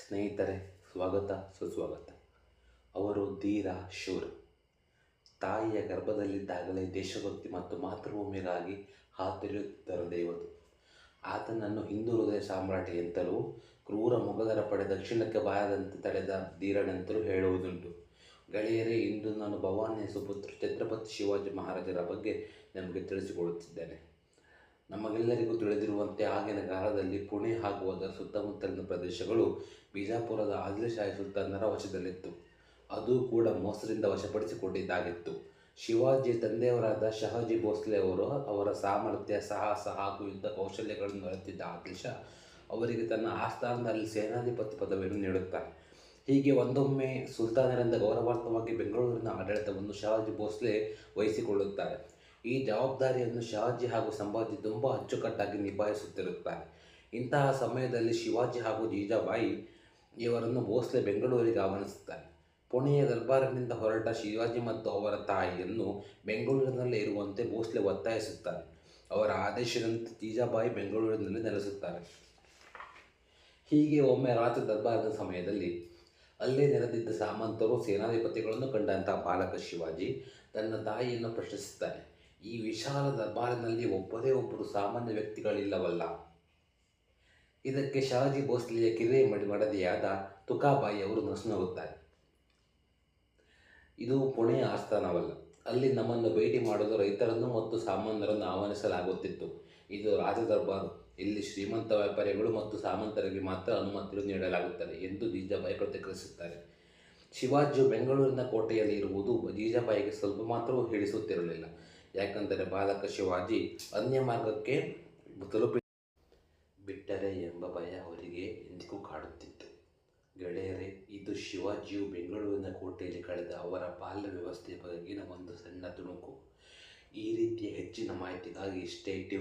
ಸ್ನೇಹಿತರೆ, ಸ್ವಾಗತ ಸುಸ್ವಾಗತ. ಅವರು ಧೀರ ಶೂರ. ತಾಯಿಯ ಗರ್ಭದಲ್ಲಿದ್ದಾಗಲೇ ದೇಶಭಕ್ತಿ ಮತ್ತು ಮಾತೃಭೂಮಿಗಾಗಿ ಹಾತೊರೆಯುತ್ತಿದ್ದರು ದೇವರು. ಆತನನ್ನು ಹಿಂದೂ ಹೃದಯ ಸಾಮ್ರಾಟ ಎಂತಲೂ, ಕ್ರೂರ ಮೊಘಲರ ಪಡೆ ದಕ್ಷಿಣಕ್ಕೆ ಬಾರದಂತೆ ತಡೆದ ಧೀರನೆಂತಲೂ ಹೇಳುವುದುಂಟು. ಗೆಳೆಯರೇ, ಇಂದು ನಾನು ಭವಾನಿಯ ಸುಪುತ್ರ ಛತ್ರಪತಿ ಶಿವಾಜಿ ಮಹಾರಾಜರ ಬಗ್ಗೆ ನಿಮಗೆ ತಿಳಿಸಿಕೊಡುತ್ತಿದ್ದೇನೆ. ನಮಗೆಲ್ಲರಿಗೂ ತಿಳಿದಿರುವಂತೆ ಆಗಿನ ಕಾಲದಲ್ಲಿ ಪುಣೆ ಹಾಗೂ ಅದರ ಸುತ್ತಮುತ್ತಲಿನ ಪ್ರದೇಶಗಳು ಬಿಜಾಪುರದ ಆದಿಲ್ಶಾಹಿ ಸುಲ್ತಾನರ ವಶದಲ್ಲಿತ್ತು. ಅದೂ ಕೂಡ ಮೋಸದಿಂದ ವಶಪಡಿಸಿಕೊಂಡಿದ್ದಾಗಿತ್ತು. ಶಿವಾಜಿಯ ತಂದೆಯವರಾದ ಶಹಾಜಿ ಭೋಸ್ಲೆ ಅವರು ಅವರ ಸಾಮರ್ಥ್ಯ, ಸಾಹಸ ಹಾಗೂ ಯುದ್ಧ ಕೌಶಲ್ಯಗಳನ್ನು ಅರಿತಿದ್ದ ಆದಿಲ್ ಶಾ ಅವರಿಗೆ ತನ್ನ ಆಸ್ಥಾನದಲ್ಲಿ ಸೇನಾಧಿಪತಿ ಪದವಿಯನ್ನು ನೀಡುತ್ತಾನೆ. ಹೀಗೆ ಒಂದೊಮ್ಮೆ ಸುಲ್ತಾನರಿಂದ ಗೌರವಾರ್ಥವಾಗಿ ಬೆಂಗಳೂರಿನ ಆಡಳಿತವನ್ನು ಶಹಾಜಿ ಭೋಸ್ಲೆ ವಹಿಸಿಕೊಳ್ಳುತ್ತಾರೆ. ಈ ಜವಾಬ್ದಾರಿಯನ್ನು ಶಹಾಜಿ ಹಾಗೂ ಸಂಭಾಜಿ ತುಂಬ ಅಚ್ಚುಕಟ್ಟಾಗಿ ನಿಭಾಯಿಸುತ್ತಿರುತ್ತಾರೆ. ಇಂತಹ ಸಮಯದಲ್ಲಿ ಶಿವಾಜಿ ಹಾಗೂ ಜೀಜಾಬಾಯಿ ಇವರನ್ನು ಭೋಸ್ಲೆ ಬೆಂಗಳೂರಿಗೆ ಆಹ್ವಾನಿಸುತ್ತಾರೆ. ಪುಣೆಯ ದರ್ಬಾರಿನಿಂದ ಹೊರಟ ಶಿವಾಜಿ ಮತ್ತು ಅವರ ತಾಯಿಯನ್ನು ಬೆಂಗಳೂರಿನಲ್ಲೇ ಇರುವಂತೆ ಭೋಸ್ಲೆ ಒತ್ತಾಯಿಸುತ್ತಾರೆ. ಅವರ ಆದೇಶದಂತೆ ಜೀಜಾಬಾಯಿ ಬೆಂಗಳೂರಿನಲ್ಲಿ ನೆಲೆಸುತ್ತಾರೆ. ಹೀಗೆ ಒಮ್ಮೆ ರಾತ್ರಿ ದರ್ಬಾರಿನ ಸಮಯದಲ್ಲಿ ಅಲ್ಲೇ ನೆರೆದಿದ್ದ ಸಾಮಂತರು, ಸೇನಾಧಿಪತಿಗಳನ್ನು ಕಂಡಂತಹ ಬಾಲಕ ಶಿವಾಜಿ ತನ್ನ ತಾಯಿಯನ್ನು ಪ್ರಶ್ನಿಸುತ್ತಾನೆ. ಈ ವಿಶಾಲ ದರ್ಬಾರಿನಲ್ಲಿ ಒಬ್ಬರೇ ಒಬ್ಬರು ಸಾಮಾನ್ಯ ವ್ಯಕ್ತಿಗಳಿಲ್ಲವಲ್ಲ? ಇದಕ್ಕೆ ಶಹಾಜಿ ಭೋಸ್ಲೆಯ ಕಿರಿಯ ಮಡದಿಯಾದ ತುಕಾಬಾಯಿ ಅವರು ನಸುನಗುತ್ತಾರೆ. ಇದು ಪುಣೆಯ ಆಸ್ಥಾನವಲ್ಲ. ಅಲ್ಲಿ ನಮ್ಮನ್ನು ಭೇಟಿ ಮಾಡಲು ರೈತರನ್ನು ಮತ್ತು ಸಾಮಾನ್ಯರನ್ನು ಆಹ್ವಾನಿಸಲಾಗುತ್ತಿತ್ತು. ಇದು ರಾಜ ದರ್ಬಾರು. ಇಲ್ಲಿ ಶ್ರೀಮಂತ ವ್ಯಾಪಾರಿಗಳು ಮತ್ತು ಸಾಮಂತರಿಗೆ ಮಾತ್ರ ಅನುಮತಿಯನ್ನು ನೀಡಲಾಗುತ್ತದೆ ಎಂದು ಜೀಜಾಬಾಯಿ ಪ್ರತಿಕ್ರಿಯಿಸುತ್ತಾರೆ. ಶಿವಾಜಿಯು ಬೆಂಗಳೂರಿನ ಕೋಟೆಯಲ್ಲಿ ಇರುವುದು ಜೀಜಾಬಾಯಿಗೆ ಸ್ವಲ್ಪ ಮಾತ್ರವೂ ಹಿಡಿಸುತ್ತಿರಲಿಲ್ಲ. ಯಾಕೆಂದರೆ ಬಾಲಕ ಶಿವಾಜಿ ಅನ್ಯ ಮಾರ್ಗಕ್ಕೆ ಬಿಟ್ಟರೆ ಎಂಬ ಭಯ ಅವರಿಗೆ ಎಂದಿಗೂ ಕಾಡುತ್ತಿತ್ತು. ಗೆಳೆಯರೇ, ಇದು ಶಿವಾಜಿಯು ಬೆಂಗಳೂರಿನ ಕೋಟೆಯಲ್ಲಿ ಕಳೆದ ಅವರ ಬಾಲ್ಯ ವ್ಯವಸ್ಥೆಯ ಬಗೆಗಿನ ಒಂದು ಸಣ್ಣ ತುಣುಕು. ಈ ರೀತಿಯ ಹೆಚ್ಚಿನ ಮಾಹಿತಿಗಾಗಿ ಸ್ಟೇ ಟ್ಯೂನ್.